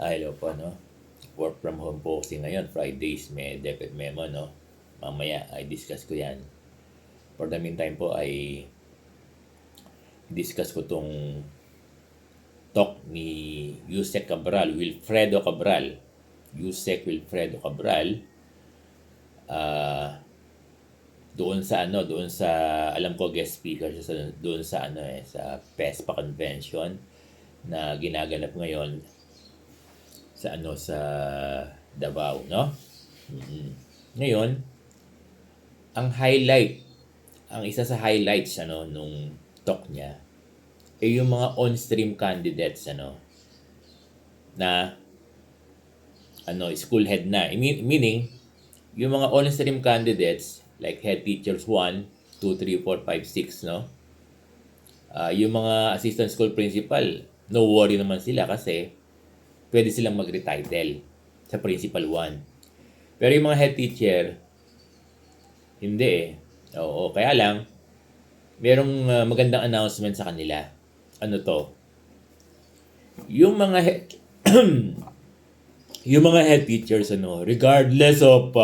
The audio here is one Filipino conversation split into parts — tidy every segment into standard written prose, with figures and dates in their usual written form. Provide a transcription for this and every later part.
Hello po, no? Work from home po kasi ngayon, Fridays, may DepEd memo, no? Mamaya ay discuss ko yan. For the meantime po ay discuss ko tong talk ni Yusek Cabral, Wilfredo Cabral. Yusek Wilfredo Cabral. Doon sa alam ko guest speaker siya doon sa sa PESPA convention na ginaganap ngayon sa Davao, no? Ngayon, ang isa sa highlights nung talk niya ay yung mga on-stream candidates na school head na. Meaning, yung mga on-stream candidates like head teachers 1, 2, 3, 4, 5, 6, no? Yung mga assistant school principal, no worry naman sila kasi pwede silang mag-retitle sa principal 1. Pero yung mga head teacher, hindi eh. Oo, kaya lang, merong magandang announcement sa kanila. Ano to? Yung mga yung mga head teachers, regardless of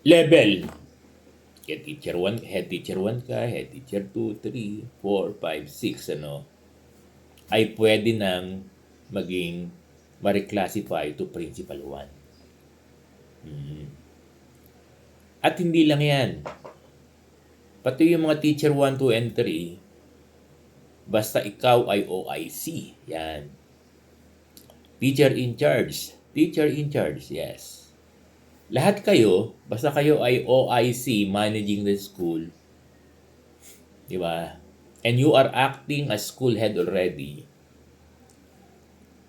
level, head teacher 1 ka, head teacher 2, 3, 4, 5, 6, ay pwede nang maging ma-reclassify to principal 1. At hindi lang yan. Pati yung mga teacher 1, 2, and 3, basta ikaw ay OIC. Yan. Teacher in charge, yes. Lahat kayo, basta kayo ay OIC, managing the school, di ba? And you are acting as school head already,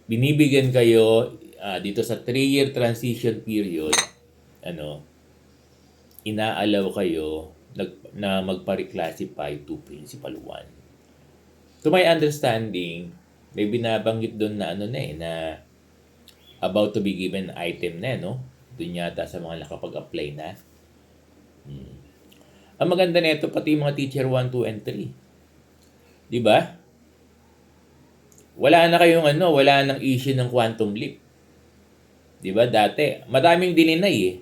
binibigyan kayo dito sa 3-year transition period, inaalaw kayo na magpa-reclassify to principal 1. To my understanding, may binabanggit doon na na about to be given item na, no? Doon yata sa mga nakapag-apply na. Ang maganda nito pati mga teacher 1, 2, and 3. 'Di ba? Wala nang issue ng quantum leap. 'Di ba? Dati, madaming dininay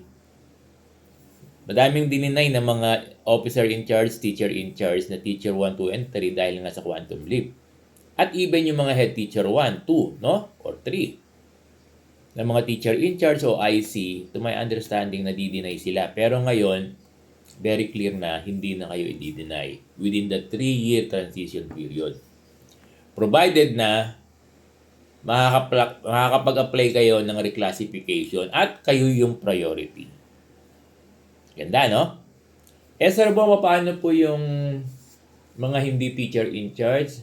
ng mga officer in charge, teacher in charge na teacher 1, 2, and 3 dahil nga sa quantum leap. At even yung mga head teacher 1, 2, no? Or 3. Na mga teacher in charge o IC, to my understanding, nadi-deny sila. Pero ngayon, very clear na hindi na kayo i-deny within the 3-year transition period. Provided na makakapag-apply kayo ng reclassification at kayo yung priority. Ganda, no? Sir Bo, paano po yung mga hindi teacher in charge,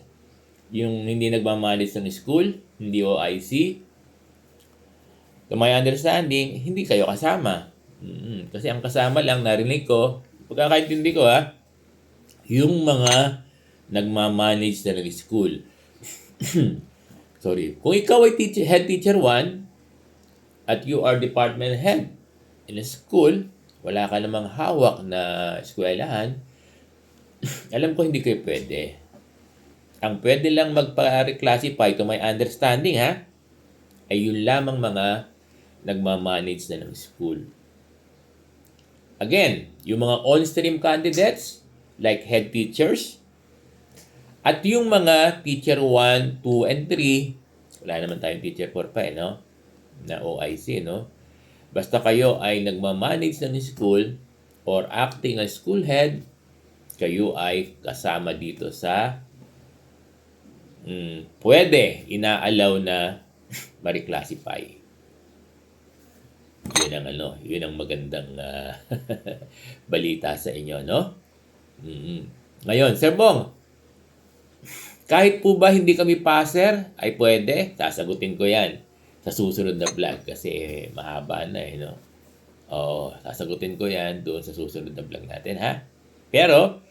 yung hindi nagmamanage ng school, hindi OIC? To my understanding, hindi kayo kasama. Kasi ang kasama lang, narinig ko, pagkakaintindi ko yung mga nagmamanage na ng school. Sorry. Kung ikaw ay head teacher 1 at you are department head in a school, wala ka namang hawak na eskwelahan, alam ko hindi kayo pwede. Ang pwede lang magpa-reclassify, to my understanding ay yun lamang mga nagmamanage na ng school. Again, yung mga on-stream candidates like head teachers at yung mga teacher 1, 2, and 3, wala naman tayong teacher 4 pa na OIC, no? Basta kayo ay nagmamanage ng school or acting as school head, kayo ay kasama dito sa pwede, inaalaw na ma-reclassify. Yun ang magandang balita sa inyo, no? Ngayon, Sir Bong, kahit po ba hindi kami passer, ay pwede, sasagutin ko yan sa susunod na vlog kasi mahaba na no? Oo, sasagutin ko yan doon sa susunod na vlog natin, Pero,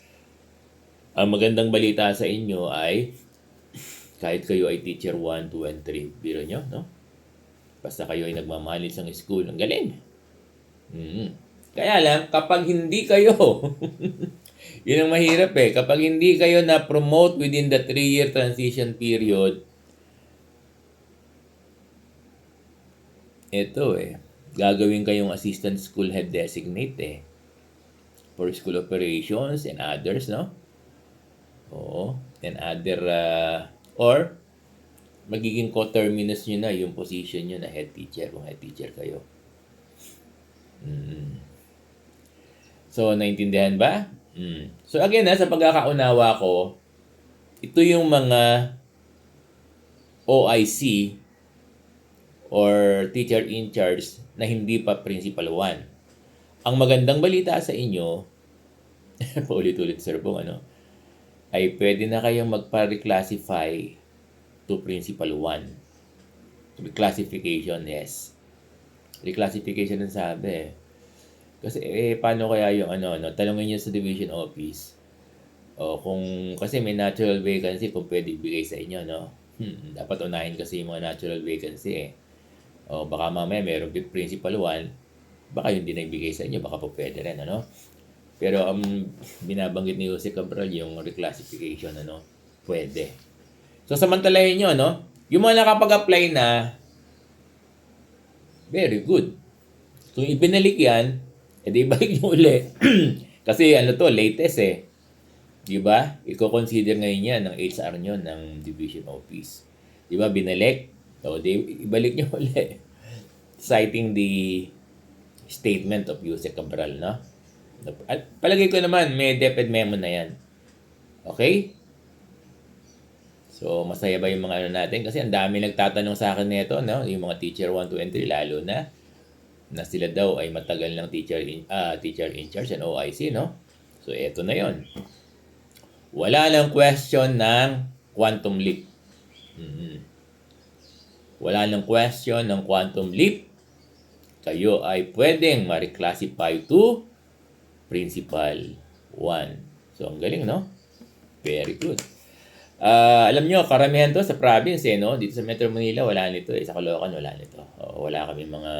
ang magandang balita sa inyo ay kahit kayo ay teacher 1, 2, and 3, biro nyo, no? Basta kayo ay nagmamanage ng school, ang galing. Kaya lang, kapag hindi kayo, yun ang mahirap kapag hindi kayo na-promote within the 3-year transition period, ito gagawin kayong assistant school head designate for school operations and others, no? Oo, and other, or magiging coterminous nyo na yung position nyo na head teacher kung head teacher kayo. So, naintindihan ba? So, again, sa pagkakaunawa ko, ito yung mga OIC or teacher in charge na hindi pa principal 1. Ang magandang balita sa inyo, paulit-ulit Sir Bong, ay pwede na kayong magpa-reclassify to principal 1. Reclassification, yes. Reclassification ang sabi. Kasi paano kaya yung tanongin niyo sa division office. Kasi may natural vacancy kung pwede ibigay sa inyo, no? Dapat unahin kasi yung mga natural vacancy baka mamaya meron principal 1, baka yun din na ibigay sa inyo, baka po pwede rin, Pero ang binabanggit ni Jose Cabral yung reclassification, pwede. So samantalahin nyo, yung mga nakapag-apply na, very good. Kung ibinalik yan, edi balik nyo uli. Kasi latest Di ba? I-consider ngayon yan ng HR nyo ng division office. Di ba? Binalik. So, ibalik nyo uli. Citing the statement of Jose Cabral, no? At palagay ko naman, may DepEd memo na yan. Okay? So, masaya ba yung mga natin? Kasi ang dami nagtatanong sa akin nito, no? Yung mga teacher 1, 2, and 3, lalo na sila daw ay matagal ng teacher in charge and OIC, no? So, eto na yon. Wala nang question ng quantum leap. Wala nang question ng quantum leap. Kayo ay pwedeng ma-reclassify to principal 1. So, ang galing, no? Very good. Alam nyo, karamihan to sa province, no? Dito sa Metro Manila, wala nito. Sa Caloocan, wala nito. Wala kami mga...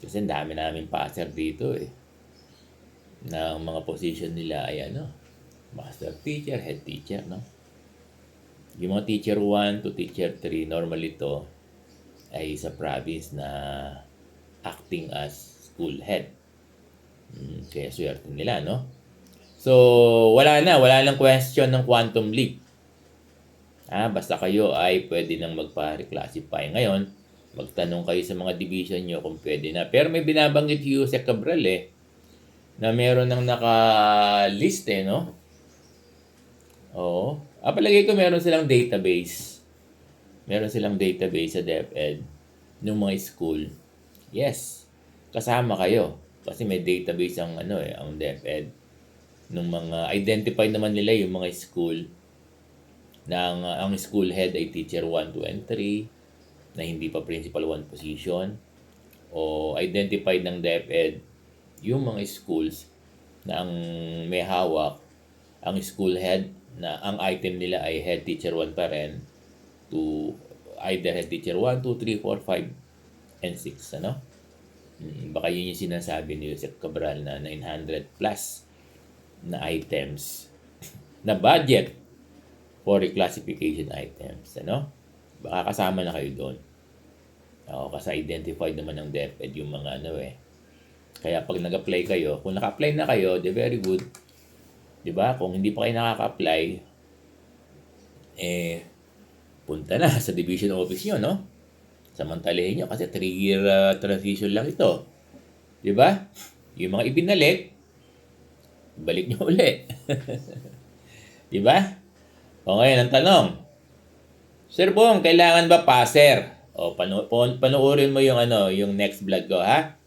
Kasi ang dami namin passer dito, na mga position nila ay, master teacher, head teacher, no? Yung mga teacher 1 to teacher 3, normally to ay sa province na acting as school head. Kaya swerte nila, no? So, wala lang question ng quantum leap. Basta kayo ay pwede nang magpa-reclassify. Ngayon, magtanong kayo sa mga division nyo kung pwede na. Pero may binabanggit si Jose Cabral, na meron ng naka-list, no? Oo. Palagay ko meron silang database. Meron silang database sa DepEd ng mga school. Yes. Kasama kayo. Kasi may database ang ang DepEd ng mga identified naman nila yung mga school na ang school head ay teacher 1, 2, and 3 na hindi pa principal 1 position, o identified ng DepEd yung mga schools na ang may hawak ang school head na ang item nila ay head teacher 1 pa rin to either head teacher 1, 2, 3, 4, 5, and 6, Baka yun yung sinasabi ni Jose Cabral na 900 plus na items na budget for reclassification items, Baka kasama na kayo doon. Kasi identified naman ng DepEd yung mga Kaya pag nag-apply kayo, kung naka-apply na kayo, very good. Diba? Kung hindi pa kayo nakaka-apply, punta na sa division office nyo, Samantalahin nyo kasi 3-year transition lang ito. Diba? Yung mga ibinalik, balik nyo uli. Diba? Ngayon, ang tanong, Sir Bong, kailangan ba passer? Panoorin mo yung yung next vlog ko, ha?